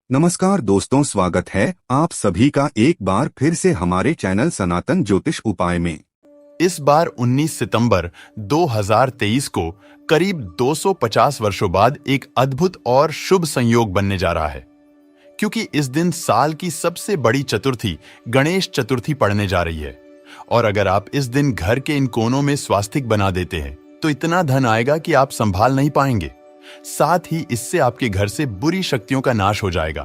नमस्कार दोस्तों, स्वागत है आप सभी का एक बार फिर से हमारे चैनल सनातन ज्योतिष उपाय में। इस बार 19 सितंबर 2023 को करीब 250 वर्षों बाद एक अद्भुत और शुभ संयोग बनने जा रहा है, क्योंकि इस दिन साल की सबसे बड़ी चतुर्थी गणेश चतुर्थी पड़ने जा रही है। और अगर आप इस दिन घर के इन कोनों में स्वास्तिक बना देते हैं तो इतना धन आएगा कि आप संभाल नहीं पाएंगे। साथ ही इससे आपके घर से बुरी शक्तियों का नाश हो जाएगा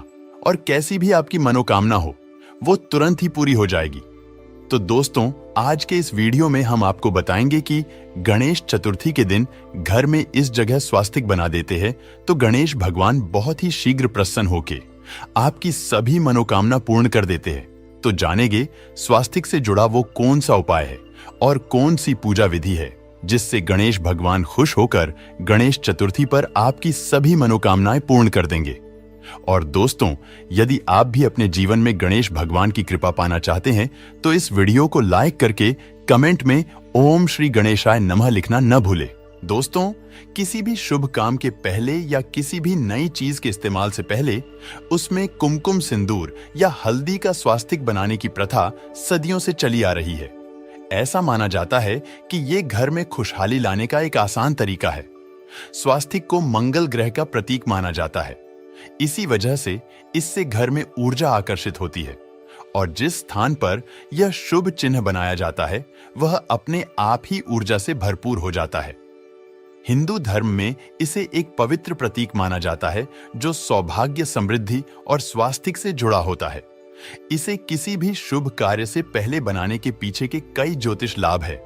और कैसी भी आपकी मनोकामना हो वो तुरंत ही पूरी हो जाएगी। तो दोस्तों, आज के इस वीडियो में हम आपको बताएंगे कि गणेश चतुर्थी के दिन घर में इस जगह स्वास्तिक बना देते हैं तो गणेश भगवान बहुत ही शीघ्र प्रसन्न होके आपकी सभी मनोकामना पूर्ण कर देते हैं। तो जानेंगे स्वास्तिक से जुड़ा वो कौन सा उपाय है और कौन सी पूजा विधि है जिससे गणेश भगवान खुश होकर गणेश चतुर्थी पर आपकी सभी मनोकामनाएं पूर्ण कर देंगे। और दोस्तों, यदि आप भी अपने जीवन में गणेश भगवान की कृपा पाना चाहते हैं तो इस वीडियो को लाइक करके कमेंट में ओम श्री गणेशाय नमः लिखना न भूले। दोस्तों, किसी भी शुभ काम के पहले या किसी भी नई चीज के इस्तेमाल से पहले उसमें कुमकुम सिंदूर या हल्दी का स्वास्तिक बनाने की प्रथा सदियों से चली आ रही है। ऐसा माना जाता है कि ये घर में खुशहाली लाने का एक आसान तरीका है। स्वास्तिक को मंगल ग्रह का प्रतीक माना जाता है, इसी वजह से इससे घर में ऊर्जा आकर्षित होती है और जिस स्थान पर यह शुभ चिन्ह बनाया जाता है वह अपने आप ही ऊर्जा से भरपूर हो जाता है। हिंदू धर्म में इसे एक पवित्र प्रतीक माना जाता है जो सौभाग्य, समृद्धि और स्वास्तिक से जुड़ा होता है। इसे किसी भी शुभ कार्य से पहले बनाने के पीछे के कई ज्योतिष लाभ है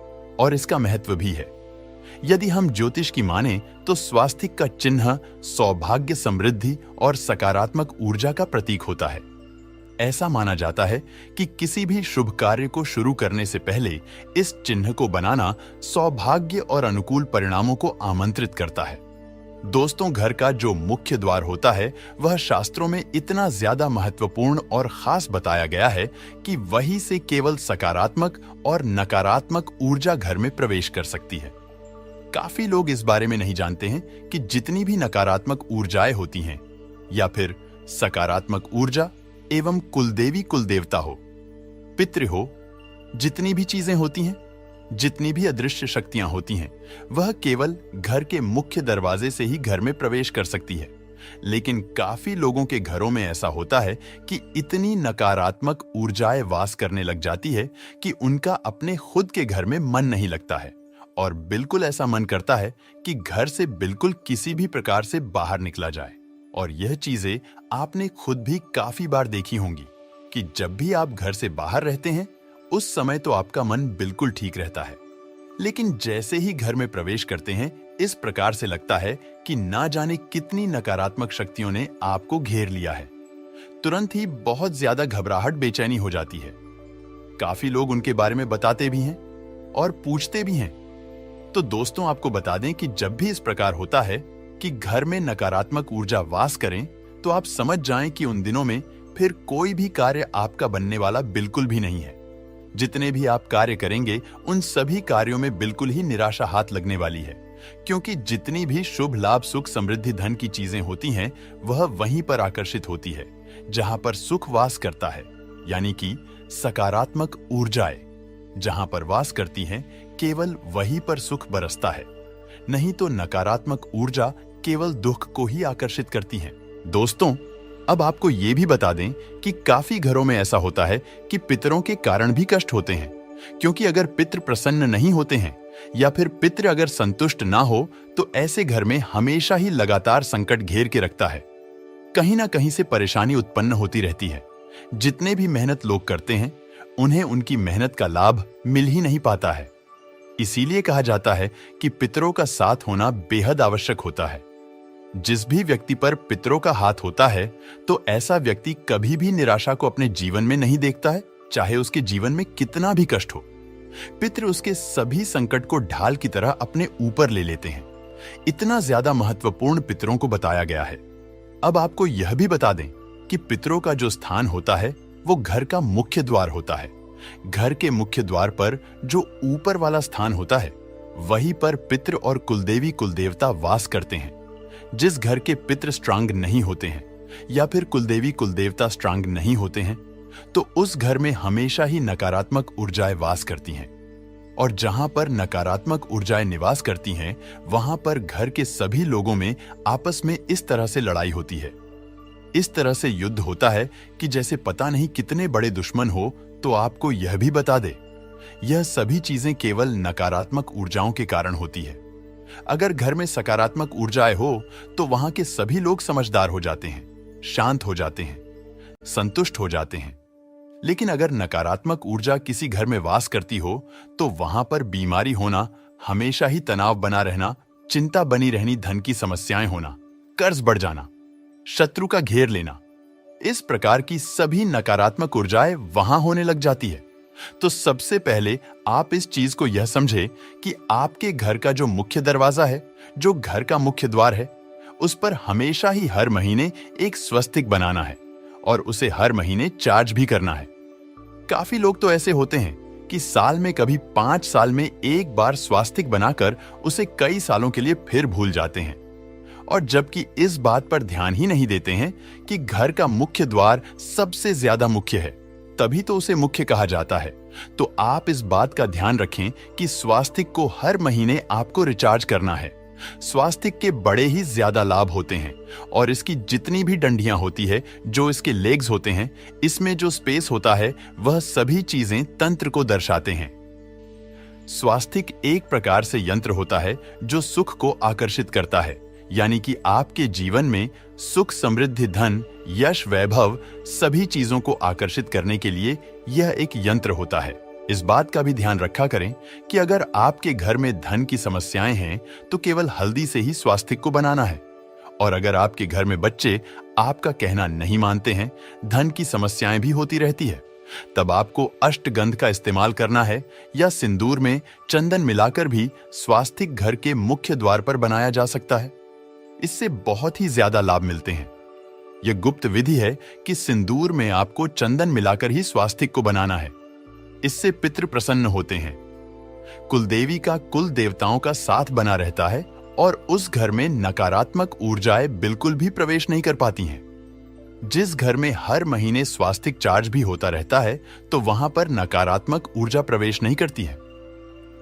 और इसका महत्व भी है। यदि हम ज्योतिष की माने तो स्वास्तिक का चिन्ह सौभाग्य, समृद्धि और सकारात्मक ऊर्जा का प्रतीक होता है। ऐसा माना जाता है कि किसी भी शुभ कार्य को शुरू करने से पहले इस चिन्ह को बनाना सौभाग्य और अनुकूल परिणामों को आमंत्रित करता है। दोस्तों, घर का जो मुख्य द्वार होता है वह शास्त्रों में इतना ज्यादा महत्वपूर्ण और खास बताया गया है कि वहीं से केवल सकारात्मक और नकारात्मक ऊर्जा घर में प्रवेश कर सकती है। काफी लोग इस बारे में नहीं जानते हैं कि जितनी भी नकारात्मक ऊर्जाएं होती हैं या फिर सकारात्मक ऊर्जा एवं कुलदेवी कुलदेवता हो, पितृ हो, जितनी भी चीजें होती हैं, जितनी भी अदृश्य शक्तियां होती हैं, वह केवल घर के मुख्य दरवाजे से ही घर में प्रवेश कर सकती है। लेकिन काफी लोगों के घरों में ऐसा होता है कि इतनी नकारात्मक ऊर्जाएं वास करने लग जाती है कि उनका अपने खुद के घर में मन नहीं लगता है और बिल्कुल ऐसा मन करता है कि घर से बिल्कुल किसी भी प्रकार से बाहर निकला जाए। और यह चीजें आपने खुद भी काफी बार देखी होंगी कि जब भी आप घर से बाहर रहते हैं उस समय तो आपका मन बिल्कुल ठीक रहता है, लेकिन जैसे ही घर में प्रवेश करते हैं इस प्रकार से लगता है कि ना जाने कितनी नकारात्मक शक्तियों ने आपको घेर लिया है। तुरंत ही बहुत ज्यादा घबराहट, बेचैनी हो जाती है। काफी लोग उनके बारे में बताते भी हैं और पूछते भी हैं। तो दोस्तों, आपको बता दें कि जब भी इस प्रकार होता है कि घर में नकारात्मक ऊर्जा वास करें तो आप समझ जाएं कि उन दिनों में फिर कोई भी कार्य आपका बनने वाला बिल्कुल भी नहीं है। जितने भी आप कार्य करेंगे उन सभी कार्यों में बिल्कुल ही निराशा हाथ लगने वाली है, क्योंकि जितनी भी शुभ लाभ, सुख, समृद्धि, धन की चीजें होती हैं वह वहीं पर आकर्षित होती है जहां पर सुख वास करता है, यानी कि सकारात्मक ऊर्जाएं जहां पर वास करती हैं केवल वहीं पर सुख बरसता है। नहीं तो नकारात्मक ऊर्जा केवल दुख को ही आकर्षित करती है। दोस्तों, अब आपको ये भी बता दें कि काफी घरों में ऐसा होता है कि पितरों के कारण भी कष्ट होते हैं, क्योंकि अगर पितृ प्रसन्न नहीं होते हैं या फिर पितृ अगर संतुष्ट ना हो तो ऐसे घर में हमेशा ही लगातार संकट घेर के रखता है। कहीं ना कहीं से परेशानी उत्पन्न होती रहती है। जितने भी मेहनत लोग करते हैं उन्हें उनकी मेहनत का लाभ मिल ही नहीं पाता है। इसीलिए कहा जाता है कि पितरों का साथ होना बेहद आवश्यक होता है। जिस भी व्यक्ति पर पितरों का हाथ होता है तो ऐसा व्यक्ति कभी भी निराशा को अपने जीवन में नहीं देखता है, चाहे उसके जीवन में कितना भी कष्ट हो। पितृ उसके सभी संकट को ढाल की तरह अपने ऊपर ले लेते हैं। इतना ज्यादा महत्वपूर्ण पितरों को बताया गया है। अब आपको यह भी बता दें कि पितरों का जो स्थान होता है वो घर का मुख्य द्वार होता है। घर के मुख्य द्वार पर जो ऊपर वाला स्थान होता है वहीं पर पितृ और कुलदेवी कुलदेवता वास करते हैं। जिस घर के पितृ स्ट्रांग नहीं होते हैं या फिर कुलदेवी कुलदेवता स्ट्रांग नहीं होते हैं, तो उस घर में हमेशा ही नकारात्मक ऊर्जाएं वास करती हैं। और जहां पर नकारात्मक ऊर्जाएं निवास करती हैं, वहां पर घर के सभी लोगों में आपस में इस तरह से लड़ाई होती है। इस तरह से युद्ध होता है कि जैसे पता नहीं कितने बड़े दुश्मन हो तो आपको यह भी बता दे। यह सभी चीजें केवल नकारात्मक ऊर्जाओं के कारण होती है। अगर घर में सकारात्मक ऊर्जाएं हो तो वहां के सभी लोग समझदार हो जाते हैं, शांत हो जाते हैं, संतुष्ट हो जाते हैं। लेकिन अगर नकारात्मक ऊर्जा किसी घर में वास करती हो तो वहां पर बीमारी होना, हमेशा ही तनाव बना रहना, चिंता बनी रहनी, धन की समस्याएं होना, कर्ज बढ़ जाना, शत्रु का घेर लेना, इस प्रकार की सभी नकारात्मक ऊर्जाएं वहां होने लग जाती है। तो सबसे पहले आप इस चीज को यह समझे कि आपके घर का जो मुख्य दरवाजा है, जो घर का मुख्य द्वार है, उस पर हमेशा ही हर महीने एक स्वस्तिक बनाना है और उसे हर महीने चार्ज भी करना है। काफी लोग तो ऐसे होते हैं कि साल में कभी 5 साल में एक बार स्वास्तिक बनाकर उसे कई सालों के लिए फिर भूल जाते हैं, और जबकि इस बात पर ध्यान ही नहीं देते हैं कि घर का मुख्य द्वार सबसे ज्यादा मुख्य है, तभी तो उसे मुख्य कहा जाता है। तो आप इस बात का ध्यान रखें कि स्वास्तिक को हर महीने आपको रिचार्ज करना है। स्वास्तिक के बड़े ही ज्यादा लाभ होते हैं और इसकी जितनी भी डंडियां होती है, जो इसके लेग्स होते हैं, इसमें जो स्पेस होता है, वह सभी चीजें तंत्र को दर्शाते हैं। स्वास्तिक एक प्रकार से यंत्र होता है जो सुख को आकर्षित करता है, यानी कि आपके जीवन में सुख, समृद्धि, धन, यश, वैभव, सभी चीजों को आकर्षित करने के लिए यह एक यंत्र होता है। इस बात का भी ध्यान रखा करें कि अगर आपके घर में धन की समस्याएं हैं तो केवल हल्दी से ही स्वास्तिक को बनाना है, और अगर आपके घर में बच्चे आपका कहना नहीं मानते हैं, धन की समस्याएं भी होती रहती है, तब आपको अष्टगंध का इस्तेमाल करना है, या सिंदूर में चंदन मिलाकर भी स्वास्तिक घर के मुख्य द्वार पर बनाया जा सकता है। इससे बहुत ही ज्यादा लाभ मिलते हैं। यह गुप्त विधि है कि सिंदूर में आपको चंदन मिलाकर ही स्वास्तिक को बनाना है। इससे पितृ प्रसन्न होते हैं, कुलदेवी का, कुल देवताओं का साथ बना रहता है और उस घर में नकारात्मक ऊर्जाएं बिल्कुल भी प्रवेश नहीं कर पाती हैं। जिस घर में हर महीने स्वास्तिक चार्ज भी होता रहता है तो वहां पर नकारात्मक ऊर्जा प्रवेश नहीं करती है।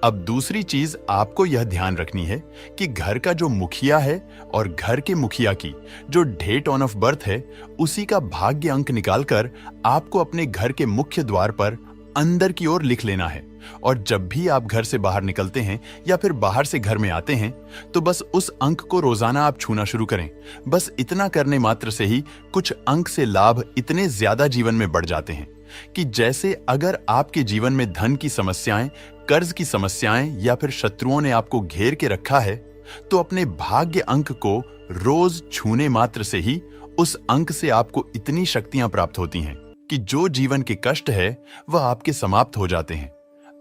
अब दूसरी चीज आपको यह ध्यान रखनी है कि घर का जो मुखिया है और घर के मुखिया की जो डेट ऑन ऑफ बर्थ है, उसी का भाग्य अंक निकालकर आपको अपने घर के मुख्य द्वार पर अंदर की ओर लिख लेना है। और जब भी आप घर से बाहर निकलते हैं या फिर बाहर से घर में आते हैं तो बस उस अंक को रोजाना आप छूना शुरू करें। बस इतना करने मात्र से ही कुछ अंक से लाभ इतने ज्यादा जीवन में बढ़ जाते हैं कि जैसे अगर आपके जीवन में धन की समस्याएं, कर्ज की समस्याएं या फिर शत्रुओं ने आपको घेर के रखा है, तो अपने भाग्य अंक को रोज छूने मात्र से ही उस अंक से आपको इतनी शक्तियां प्राप्त होती हैं कि जो जीवन के कष्ट है वह आपके समाप्त हो जाते हैं।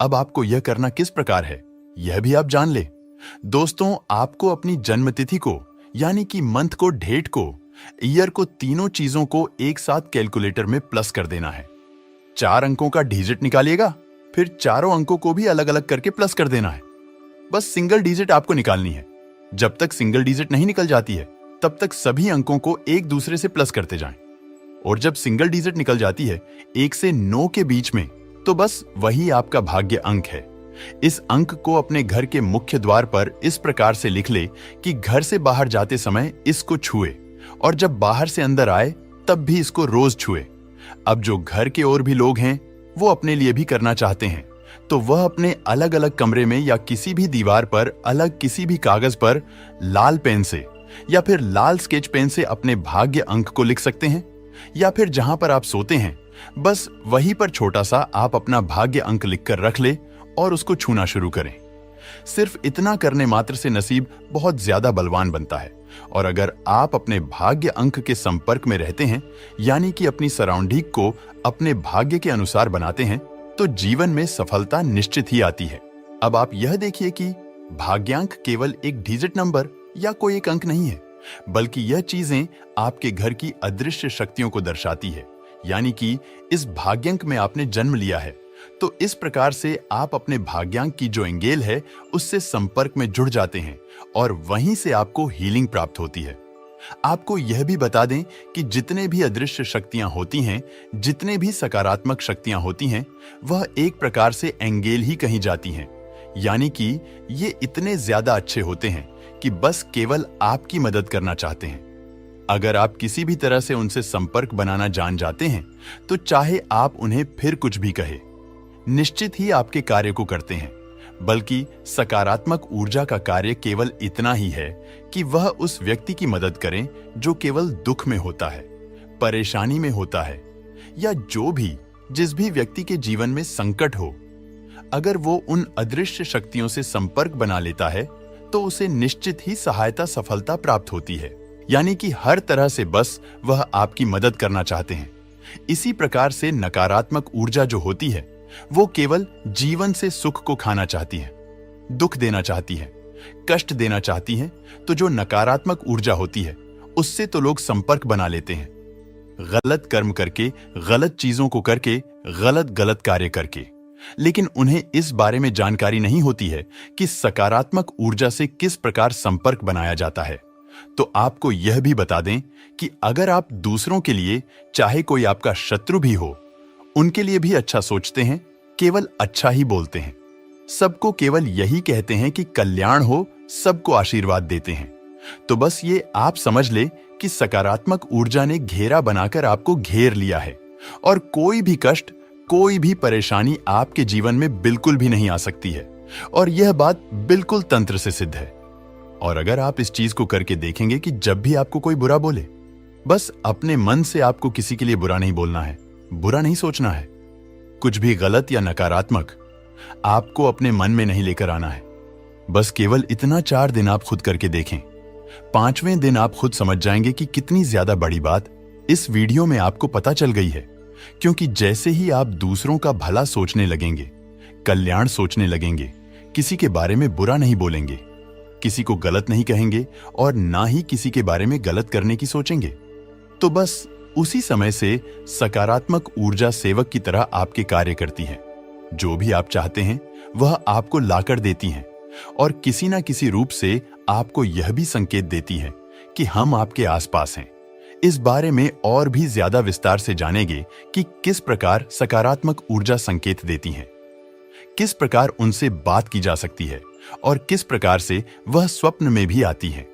अब आपको यह करना किस प्रकार है, यह भी आप जान ले। दोस्तों, आपको अपनी जन्मतिथि को, यानी कि मंथ को, डेट को, ईयर को, तीनों चीजों को एक साथ कैलकुलेटर में प्लस कर देना है। 4 अंकों का डिजिट निकालिएगा, फिर चारों अंकों को भी अलग अलग करके प्लस कर देना है। बस सिंगल डिजिट आपको निकालनी है। जब तक सिंगल डिजिट नहीं निकल जाती है तब तक सभी अंकों को एक दूसरे से प्लस करते जाएं। और जब सिंगल डिजिट निकल जाती है 1 से 9 के बीच में, तो बस वही आपका भाग्य अंक है। इस अंक को अपने घर के मुख्य द्वार पर इस प्रकार से लिख ले कि घर से बाहर जाते समय इसको छुए और जब बाहर से अंदर आए तब भी इसको रोज छुए। अब जो घर के और भी लोग हैं वो अपने लिए भी करना चाहते हैं तो वह अपने अलग अलग कमरे में या किसी भी दीवार पर अलग किसी भी कागज पर लाल पेन से या फिर लाल स्केच पेन से अपने भाग्य अंक को लिख सकते हैं, या फिर जहां पर आप सोते हैं बस वहीं पर छोटा सा आप अपना भाग्य अंक लिखकर रख ले और उसको छूना शुरू करें। सिर्फ इतना करने मात्र से नसीब बहुत ज्यादा बलवान बनता है। और अगर आप अपने भाग्य अंक के संपर्क में रहते हैं, यानी कि अपनी सराउंडिंग को अपने भाग्य के अनुसार बनाते हैं, तो जीवन में सफलता निश्चित ही आती है। अब आप यह देखिए कि भाग्यांक केवल एक डिजिट नंबर या कोई एक अंक नहीं है, बल्कि यह चीजें आपके घर की अदृश्य शक्तियों को दर्शाती है। यानी कि इस भाग्यांक में आपने जन्म लिया है, तो इस प्रकार से आप अपने भाग्यांक की जो एंगेल है उससे संपर्क में जुड़ जाते हैं और वहीं से आपको हीलिंग प्राप्त होती है। आपको यह भी बता दें कि जितने भी अदृश्य शक्तियां होती हैं, जितने भी सकारात्मक शक्तियां होती हैं, वह एक प्रकार से एंगेल ही कही जाती हैं। यानी कि ये इतने ज्यादा अच्छे होते हैं कि बस केवल आपकी मदद करना चाहते हैं। अगर आप किसी भी तरह से उनसे संपर्क बनाना जान जाते हैं, तो चाहे आप उन्हें फिर कुछ भी कहे, निश्चित ही आपके कार्य को करते हैं। बल्कि सकारात्मक ऊर्जा का कार्य केवल इतना ही है कि वह उस व्यक्ति की मदद करें जो केवल दुख में होता है, परेशानी में होता है, या जिस भी व्यक्ति के जीवन में संकट हो। अगर वो उन अदृश्य शक्तियों से संपर्क बना लेता है, तो उसे निश्चित ही सहायता सफलता प्राप्त होती है। यानी कि हर तरह से बस वह आपकी मदद करना चाहते हैं। इसी प्रकार से नकारात्मक ऊर्जा जो होती है, वो केवल जीवन से सुख को खाना चाहती है, दुख देना चाहती है, कष्ट देना चाहती है। तो जो नकारात्मक ऊर्जा होती है, उससे तो लोग संपर्क बना लेते हैं, गलत कर्म करके, गलत चीजों को करके, गलत कार्य करके। लेकिन उन्हें इस बारे में जानकारी नहीं होती है कि सकारात्मक ऊर्जा से किस प्रकार संपर्क बनाया जाता है। तो आपको यह भी बता दें कि अगर आप दूसरों के लिए, चाहे कोई आपका शत्रु भी हो, उनके लिए भी अच्छा सोचते हैं, केवल अच्छा ही बोलते हैं, सबको केवल यही कहते हैं कि कल्याण हो, सबको आशीर्वाद देते हैं, तो बस ये आप समझ ले कि सकारात्मक ऊर्जा ने घेरा बनाकर आपको घेर लिया है और कोई भी कष्ट, कोई भी परेशानी आपके जीवन में बिल्कुल भी नहीं आ सकती है। और यह बात बिल्कुल तंत्र से सिद्ध है। और अगर आप इस चीज को करके देखेंगे कि जब भी आपको कोई बुरा बोले, बस अपने मन से आपको किसी के लिए बुरा नहीं बोलना है, बुरा नहीं सोचना है, कुछ भी गलत या नकारात्मक आपको अपने मन में नहीं लेकर आना है। बस केवल इतना 4 दिन आप खुद करके देखें। 5वें दिन आप खुद समझ जाएंगे कि कितनी ज्यादा बड़ी बात इस वीडियो में आपको पता चल गई है। क्योंकि जैसे ही आप दूसरों का भला सोचने लगेंगे, कल्याण सोचने लगेंगे, किसी के बारे में बुरा नहीं बोलेंगे, किसी को गलत नहीं कहेंगे और ना ही किसी के बारे में गलत करने की सोचेंगे, तो बस उसी समय से सकारात्मक ऊर्जा सेवक की तरह आपके कार्य करती है। जो भी आप चाहते हैं वह आपको लाकर देती हैं और किसी ना किसी रूप से आपको यह भी संकेत देती है कि हम आपके आसपास हैं। इस बारे में और भी ज्यादा विस्तार से जानेंगे कि किस प्रकार सकारात्मक ऊर्जा संकेत देती हैं, किस प्रकार उनसे बात की जा सकती है और किस प्रकार से वह स्वप्न में भी आती है।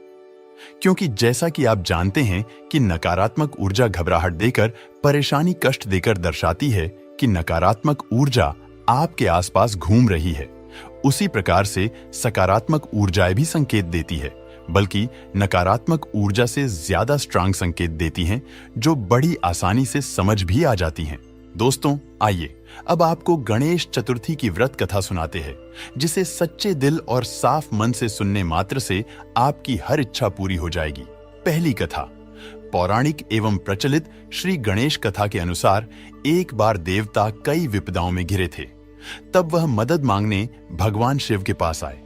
क्योंकि जैसा कि आप जानते हैं कि नकारात्मक ऊर्जा घबराहट देकर, परेशानी, कष्ट देकर दर्शाती है कि नकारात्मक ऊर्जा आपके आसपास घूम रही है, उसी प्रकार से सकारात्मक ऊर्जाएं भी संकेत देती है, बल्कि नकारात्मक ऊर्जा से ज्यादा स्ट्रांग संकेत देती हैं, जो बड़ी आसानी से समझ भी आ जाती हैं। दोस्तों, आइए अब आपको गणेश चतुर्थी की व्रत कथा सुनाते हैं, जिसे सच्चे दिल और साफ मन से सुनने मात्र से आपकी हर इच्छा पूरी हो जाएगी। पहली कथा पौराणिक एवं प्रचलित श्री गणेश कथा के अनुसार, एक बार देवता कई विपदाओं में घिरे थे। तब वह मदद मांगने भगवान शिव के पास आए।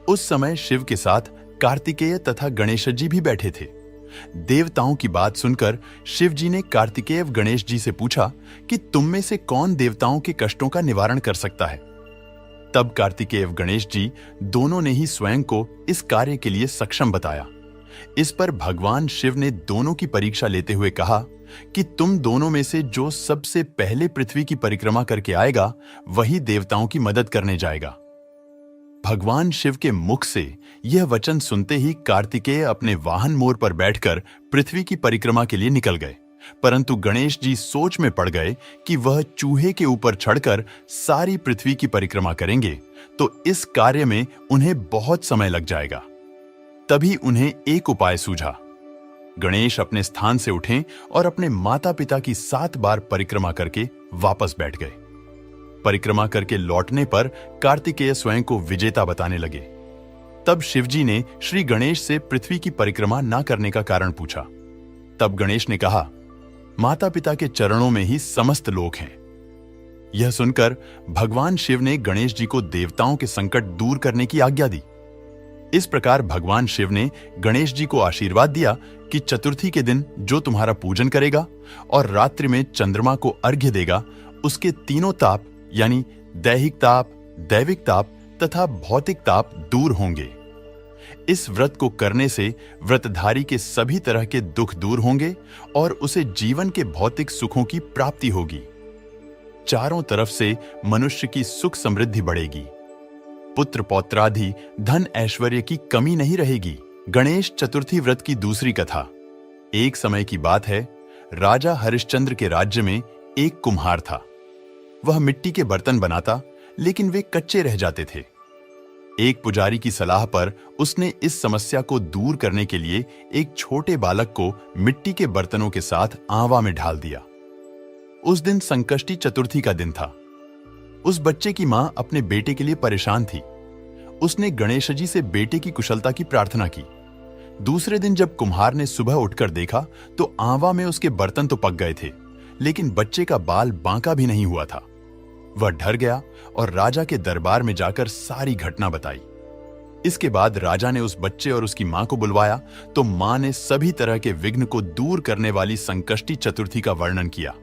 उस समय शिव के साथ कार्तिकेय तथा गणेश जी भी बैठे थे। देवताओं की बात सुनकर शिव जी ने कार्तिकेय गणेश जी से पूछा कि तुम में से कौन देवताओं के कष्टों का निवारण कर सकता है। तब कार्तिकेय गणेश जी दोनों ने ही स्वयं को इस कार्य के लिए सक्षम बताया। इस पर भगवान शिव ने दोनों की परीक्षा लेते हुए कहा कि तुम दोनों में से जो सबसे पहले पृथ्वी की परिक्रमा करके आएगा, वही देवताओं की मदद करने जाएगा। भगवान शिव के मुख से यह वचन सुनते ही कार्तिकेय अपने वाहन मोर पर बैठकर पृथ्वी की परिक्रमा के लिए निकल गए। परंतु गणेश जी सोच में पड़ गए कि वह चूहे के ऊपर चढ़कर सारी पृथ्वी की परिक्रमा करेंगे तो इस कार्य में उन्हें बहुत समय लग जाएगा। तभी उन्हें एक उपाय सूझा। गणेश अपने स्थान से उठे और अपने माता पिता की 7 बार परिक्रमा करके वापस बैठ गए। परिक्रमा करके लौटने पर कार्तिकेय स्वयं को विजेता बताने लगे। तब शिवजी ने श्री गणेश से पृथ्वी की परिक्रमा न करने का कारण पूछा। तब गणेश ने कहा, माता पिता के चरणों में ही समस्त लोक हैं। यह सुनकर भगवान शिव ने गणेश जी को देवताओं के संकट दूर करने की आज्ञा दी। इस प्रकार भगवान शिव ने गणेश जी को आशीर्वाद दिया कि चतुर्थी के दिन जो तुम्हारा पूजन करेगा और रात्रि में चंद्रमा को अर्घ्य देगा, उसके तीनों ताप यानी दैहिक ताप, दैविक ताप तथा भौतिक ताप दूर होंगे। इस व्रत को करने से व्रतधारी के सभी तरह के दुख दूर होंगे और उसे जीवन के भौतिक सुखों की प्राप्ति होगी। चारों तरफ से मनुष्य की सुख समृद्धि बढ़ेगी। पुत्र पौत्रादि धन ऐश्वर्य की कमी नहीं रहेगी। गणेश चतुर्थी व्रत की दूसरी कथा। एक समय की बात है, राजा हरिश्चंद्र के राज्य में एक कुम्हार था। वह मिट्टी के बर्तन बनाता, लेकिन वे कच्चे रह जाते थे। एक पुजारी की सलाह पर उसने इस समस्या को दूर करने के लिए एक छोटे बालक को मिट्टी के बर्तनों के साथ आंवा में ढाल दिया। उस दिन संकष्टी चतुर्थी का दिन था। उस बच्चे की मां अपने बेटे के लिए परेशान थी। उसने गणेश जी से बेटे की कुशलता की प्रार्थना की। दूसरे दिन जब कुम्हार ने सुबह उठकर देखा तो आंवा में उसके बर्तन तो पक गए थे, लेकिन बच्चे का बाल बांका भी नहीं हुआ था। वह डर गया और राजा के दरबार में जाकर सारी घटना बताई। इसके बाद राजा ने उस बच्चे और उसकी मां को बुलवाया तो मां ने सभी तरह के विघ्न को दूर करने वाली संकष्टी चतुर्थी का वर्णन किया।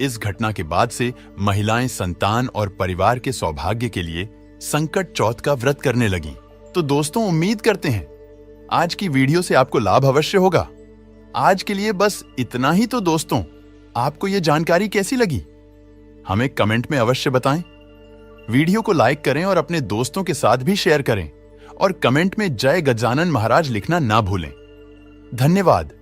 इस घटना के बाद से महिलाएं संतान और परिवार के सौभाग्य के लिए संकट चौथ का व्रत करने लगीं। तो दोस्तों, उम्मीद करते हैं आज की वीडियो से आपको लाभ अवश्य होगा। आज के लिए बस इतना ही। तो दोस्तों, आपको यह जानकारी कैसी लगी हमें कमेंट में अवश्य बताएं। वीडियो को लाइक करें और अपने दोस्तों के साथ भी शेयर करें और कमेंट में जय गजानन महाराज लिखना ना भूलें। धन्यवाद।